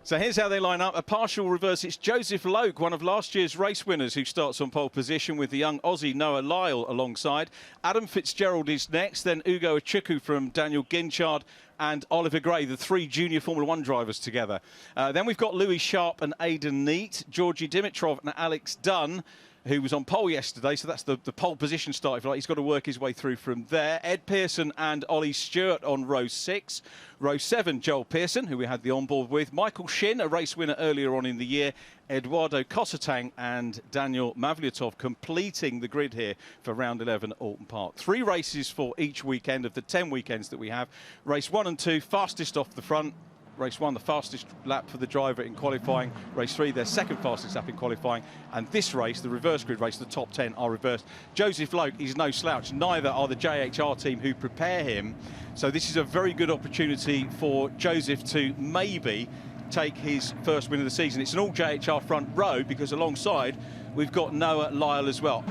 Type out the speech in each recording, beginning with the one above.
So here's how they line up. A partial reverse. It's Joseph Loke, one of last year's race winners, who starts on pole position with the young Aussie Noah Lyle alongside. Adam Fitzgerald is next, then Ugo Achukwu from Daniel Guinchard and Oliver Gray, the three junior Formula One drivers together. Then we've got Louis Sharp and Aidan Neate, Georgi Dimitrov and Alex Dunn, who was on pole yesterday, so that's the pole position start, if you like. He's got to work his way through from there. Ed Pearson and Ollie Stewart on row 6. Row 7, Joel Pearson, who we had the onboard with. Michael Shin, a race winner earlier on in the year. Eduardo Cosatang and Daniel Mavlyatov completing the grid here for round 11 at Oulton Park. 3 races for each weekend of the 10 weekends that we have. Race 1 and 2, fastest off the front. Race 1, the fastest lap for the driver in qualifying. Race 3, their second fastest lap in qualifying. And this race, the reverse grid race, the top 10 are reversed. Joseph Loke is no slouch. Neither are the JHR team who prepare him. So this is a very good opportunity for Joseph to maybe take his first win of the season. It's an all JHR front row because alongside we've got Noah Lyle as well.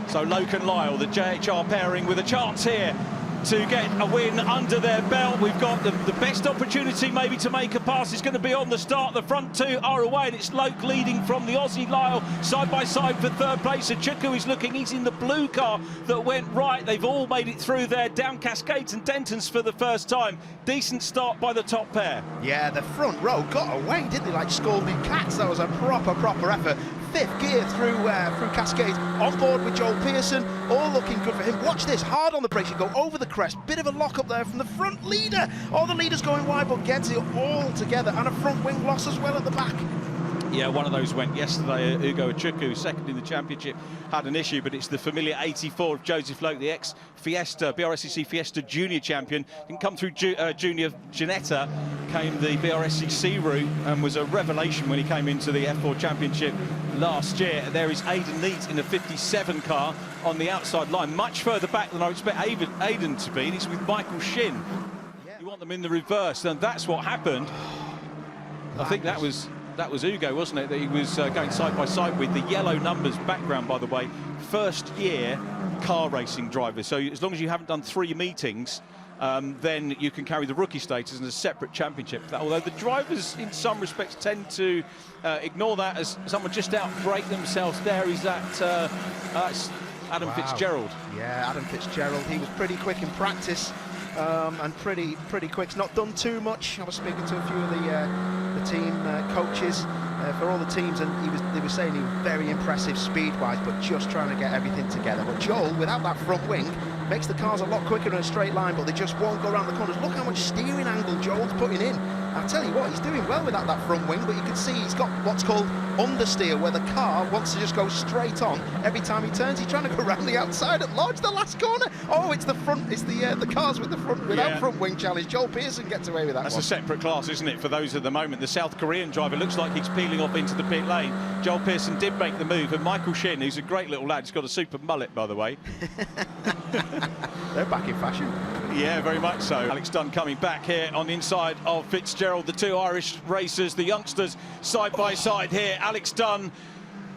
So Loke and Lyle, the JHR pairing, with a chance here to get a win under their belt. We've got the best opportunity maybe to make a pass. It's going to be on the start. The front two are away, and it's Loke leading from the Aussie Lyle side by side for third place. Achukwu is looking, he's in the blue car that went right. They've all made it through there, down Cascades and Dentons for the first time. Decent start by the top pair. Yeah, the front row got away, didn't they, like scolded cats. That was a proper effort. 5th gear through Cascades, on board with Joel Pearson, all looking good for him. Watch this, hard on the brakes, you go over the crest, bit of a lock up there from the front leader. All the leaders going wide, but gets it all together, and a front wing loss as well at the back. Yeah, one of those went yesterday. Ugo Achukwu, second in the championship, had an issue, but it's the familiar 84 of Joseph Loke, the ex-Fiesta, BRSCC Fiesta Junior champion. Didn't come through Junior Ginetta, came the BRSCC route and was a revelation when he came into the F4 championship last year. There is Aidan Neate in a 57 car on the outside line, much further back than I would expect Aidan to be. And he's with Michael Shin. Yeah. You want them in the reverse, and that's what happened. I think that was Ugo, wasn't it, that he was going side by side with the yellow numbers background, by the way. First year car racing driver, so as long as you haven't done 3 meetings, then you can carry the rookie status in a separate championship. Although the drivers in some respects tend to ignore that, as someone just outbrake themselves there. Is that Adam Fitzgerald? Yeah, Adam Fitzgerald, he was pretty quick in practice. And pretty quick. He's not done too much. I was speaking to a few of the team coaches for all the teams, and they were saying he was very impressive speed-wise, but just trying to get everything together. But Joel, without that front wing, makes the cars a lot quicker in a straight line, but they just won't go around the corners. Look how much steering angle Joel's putting in. I tell you what, he's doing well without that front wing, but you can see he's got what's called understeer, where the car wants to just go straight on every time he turns. He's trying to go around the outside at large, the last corner. Oh, it's the front, it's the cars with the front, without front wing challenge. Joel Pearson gets away with that. That's a separate class, isn't it, for those at the moment? The South Korean driver looks like he's peeling off into the pit lane. Joel Pearson did make the move, and Michael Shin, who's a great little lad, he's got a super mullet, by the way. They're back in fashion. Yeah, very much so. Alex Dunn coming back here on the inside of Fitzgerald, the 2 Irish racers, the youngsters side by side here. Alex Dunn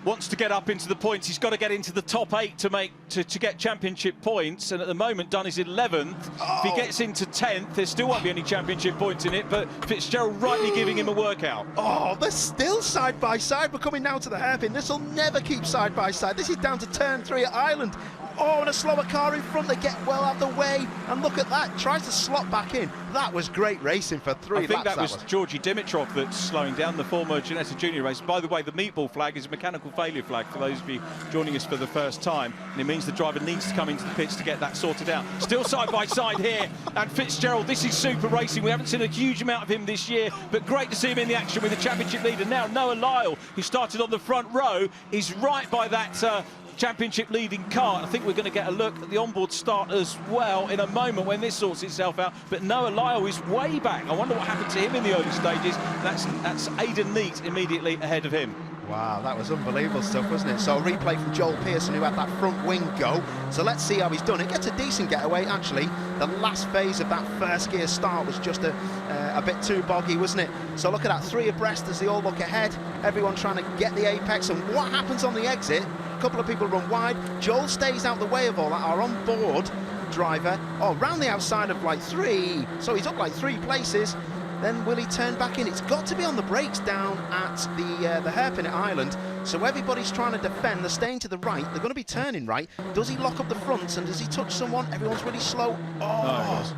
wants to get up into the points. He's got to get into the top 8 to get championship points, and at the moment Dunn is 11th. If he gets into 10th, there still won't be any championship points in it, but Fitzgerald rightly giving him a workout. Oh, they're still side by side. We're coming now to the hairpin. This will never keep side by side. This is down to turn 3 at Ireland. Oh, and a slower car in front. They get well out of the way, and look at that, tries to slot back in. That was great racing for 3 laps. I think that was Georgi Dimitrov that's slowing down, the former Ginetta Junior race. By the way, the meatball flag is a mechanical failure flag for those of you joining us for the first time, and it means the driver needs to come into the pits to get that sorted out. Still side by side here, and Fitzgerald, this is super racing. We haven't seen a huge amount of him this year, but great to see him in the action with the championship leader. Now Noah Lyle, who started on the front row, is right by that championship leading car. I think we're going to get a look at the onboard start as well in a moment when this sorts itself out, but Noah Lyle is way back. I wonder what happened to him in the early stages. That's Aidan Neate immediately ahead of him. Wow, that was unbelievable stuff, wasn't it? So a replay from Joel Pearson, who had that front wing go. So let's see how he's done. It gets a decent getaway, actually. The last phase of that first gear start was just a bit too boggy, wasn't it? So look at that, 3 abreast as they all look ahead. Everyone trying to get the apex, and what happens on the exit? A couple of people run wide. Joel stays out the way of all that. Our on-board driver, round the outside of like 3. So he's up like 3 places. then will he turn back in? It's got to be on the brakes down at the hairpin at Ireland. So everybody's trying to defend. They're staying to the right. They're going to be turning right. Does he lock up the fronts, and does he touch someone? Everyone's really slow. Oh.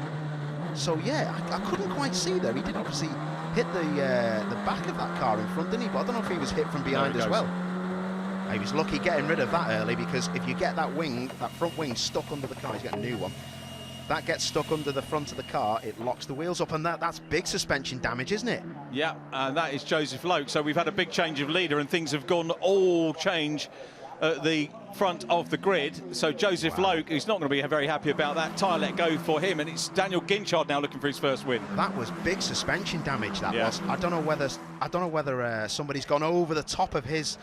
So yeah, I couldn't quite see there. He did obviously hit the back of that car in front, didn't he? But I don't know if he was hit from behind as well. He was lucky getting rid of that early, because if you get that wing, that front wing stuck under the car, he's getting a new one. That gets stuck under the front of the car, it locks the wheels up, and that's big suspension damage, isn't it? Yeah, and that is Joseph Loke. So we've had a big change of leader, and things have gone all change at the front of the grid. So Joseph Loke, who's not going to be very happy about that, tyre let go for him, and it's Daniel Guinchard now looking for his first win. That was big suspension damage. That was. I don't know whether somebody's gone over the top of his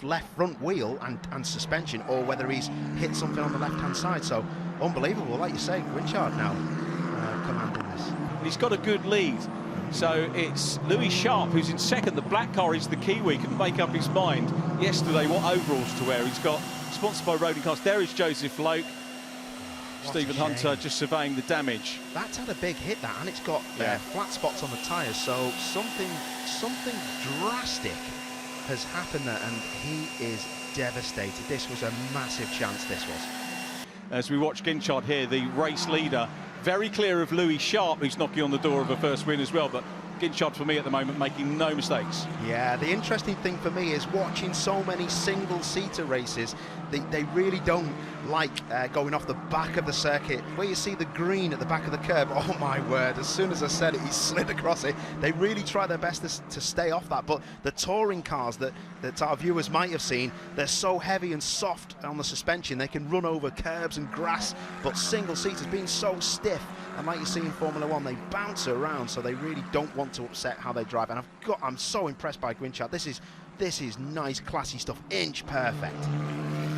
left front wheel and suspension, or whether he's hit something on the left-hand side. So unbelievable, like you say, Ginchard now commanding this. He's got a good lead. So it's Louis Sharp who's in second. The black car is the Kiwi. Couldn't make up his mind yesterday what overalls to wear. He's got sponsored by Roding Cars. There is Joseph Loke. Stephen Hunter just surveying the damage. That's had a big hit, that, and it's got flat spots on the tyres. So something drastic has happened there, and he is devastated. This was a massive chance, this was. As we watch Ginchard here, the race leader, very clear of Louis Sharp, who's knocking on the door of a first win as well. But Ginchard, for me at the moment, making no mistakes. Yeah, the interesting thing for me is watching so many single-seater races. They really don't like going off the back of the circuit. Where you see the green at the back of the curb, oh my word, as soon as I said it, he slid across it. They really try their best to stay off that. But the touring cars that our viewers might have seen, they're so heavy and soft on the suspension, they can run over curbs and grass. But single-seaters being so stiff, and like you see in Formula One, they bounce around, so they really don't want to upset how they drive. And I'm so impressed by Ginchard. This is nice, classy stuff, inch perfect.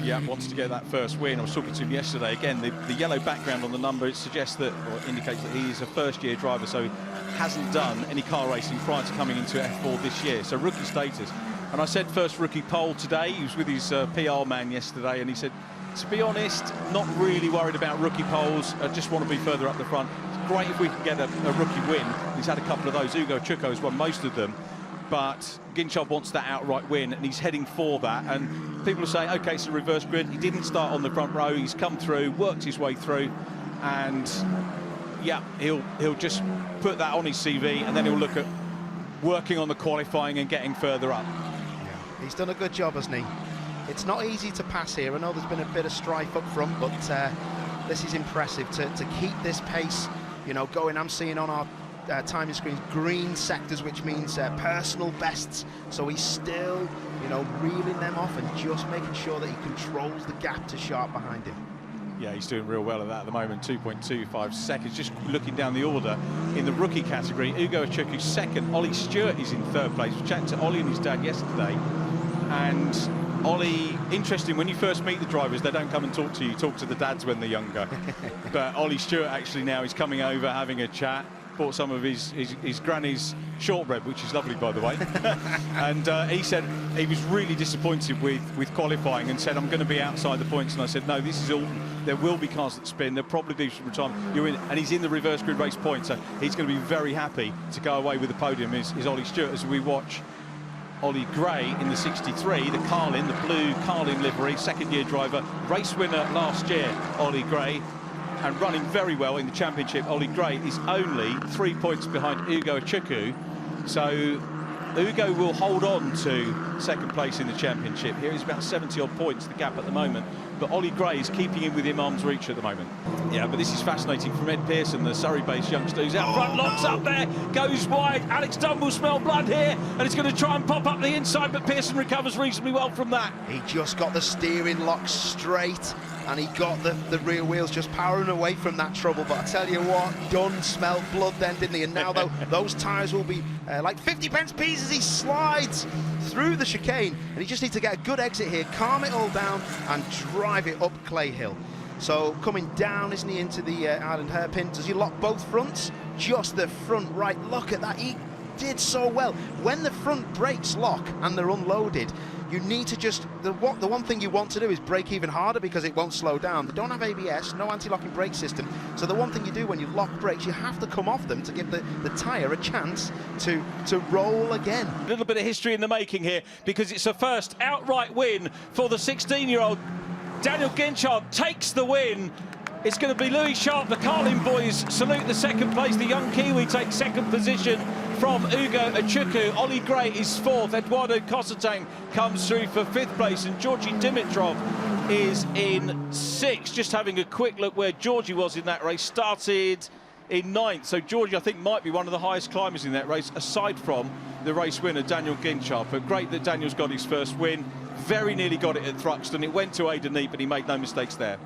Yeah, wants to get that first win. I was talking to him yesterday. Again, the yellow background on the number, it suggests that, or indicates that he is a first-year driver, so he hasn't done any car racing prior to coming into F4 this year. So rookie status. And I said first rookie pole today. He was with his PR man yesterday, and he said, to be honest, not really worried about rookie poles. I just want to be further up the front. It's great if we can get a rookie win. He's had a couple of those. Ugo Chuko has won most of them. But Ginchard wants that outright win, and he's heading for that. And people are saying, OK, it's a reverse grid. He didn't start on the front row. He's come through, worked his way through. And, yeah, he'll just put that on his CV, and then he'll look at working on the qualifying and getting further up. Yeah, he's done a good job, hasn't he? It's not easy to pass here. I know there's been a bit of strife up front, but this is impressive to keep this pace, you know, going. I'm seeing on our timing screens green sectors, which means personal bests. So he's still, you know, reeling them off and just making sure that he controls the gap to Sharp behind him. Yeah, he's doing real well at the moment, 2.25 seconds. Just looking down the order, in the rookie category, Ugo Chuku's second, Ollie Stewart is in third place. We chatted to Ollie and his dad yesterday, and Ollie, interesting, when you first meet the drivers, they don't come and talk to you, talk to the dads when they're younger. But Ollie Stewart actually now is coming over, having a chat, bought some of his granny's shortbread, which is lovely, by the way. And he said he was really disappointed with qualifying and said, I'm going to be outside the points. And I said, no, this is Oulton. There will be cars that spin. There'll probably be some time. You're in, and he's in the reverse grid race point, so he's going to be very happy to go away with the podium, is Ollie Stewart, as we watch Ollie Gray in the 63, the Carlin, the blue Carlin livery, second-year driver, race winner last year, Ollie Gray, and running very well in the championship. Ollie Gray is only 3 points behind Ugo Chuku, so Ugo will hold on to second place in the championship. Here is about 70-odd points, the gap at the moment, but Ollie Gray is keeping him within arm's reach at the moment. Yeah, but this is fascinating from Ed Pearson, the Surrey-based youngster who's out front, locks up there, goes wide. Alex Dunn will smell blood here, and it's going to try and pop up the inside, but Pearson recovers reasonably well from that. He just got the steering lock straight, and he got the rear wheels just powering away from that trouble. But I tell you what, Dunn smelled blood then, didn't he? And now those tyres will be like 50 pence pieces as he slides through the chicane, and he just needs to get a good exit here, calm it all down, and drive it up Clay Hill. So coming down, isn't he, into the Island hairpin? Does he lock both fronts? Just the front right. Look at that. He did so well. When the front brakes lock and they're unloaded, you need to just, the one thing you want to do is brake even harder because it won't slow down. They don't have ABS, no anti-locking brake system, so the one thing you do when you lock brakes, you have to come off them to give the tyre a chance to roll again. A little bit of history in the making here, because it's a first outright win for the 16-year-old. Daniel Guinchard takes the win. It's going to be Louis Sharp. The Carlin boys salute the second place. The young Kiwi takes second position from Ugo Achukwu. Ollie Gray is fourth. Eduardo Cossetang comes through for fifth place. And Georgi Dimitrov is in sixth. Just having a quick look where Georgi was in that race. Started in ninth. So Georgi, I think, might be one of the highest climbers in that race, aside from the race winner, Daniel Guinchard. But great that Daniel's got his first win. Very nearly got it at Thruxton. It went to Aidan Neat, but he made no mistakes there.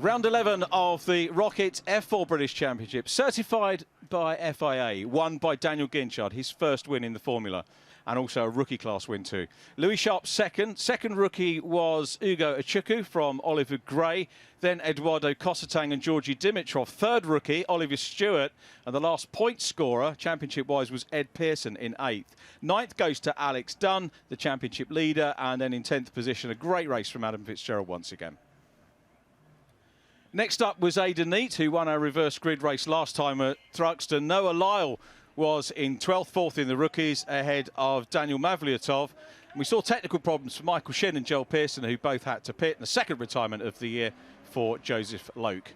Round 11 of the ROKiT F4 British Championship, certified by FIA, won by Daniel Guinchard, his first win in the Formula, and also a rookie class win too. Louis Sharp second. Second rookie was Ugo Achukwu from Oliver Gray, then Eduardo Cossetang and Georgi Dimitrov. Third rookie, Oliver Stewart, and the last point scorer, championship-wise, was Ed Pearson in eighth. Ninth goes to Alex Dunn, the championship leader, and then in 10th position, a great race from Adam Fitzgerald once again. Next up was Aidan Neat, who won a reverse grid race last time at Thruxton. Noah Lyle was in 12th, fourth in the rookies, ahead of Daniel Mavliatov. And we saw technical problems for Michael Shen and Joel Pearson, who both had to pit, and the second retirement of the year for Joseph Loke.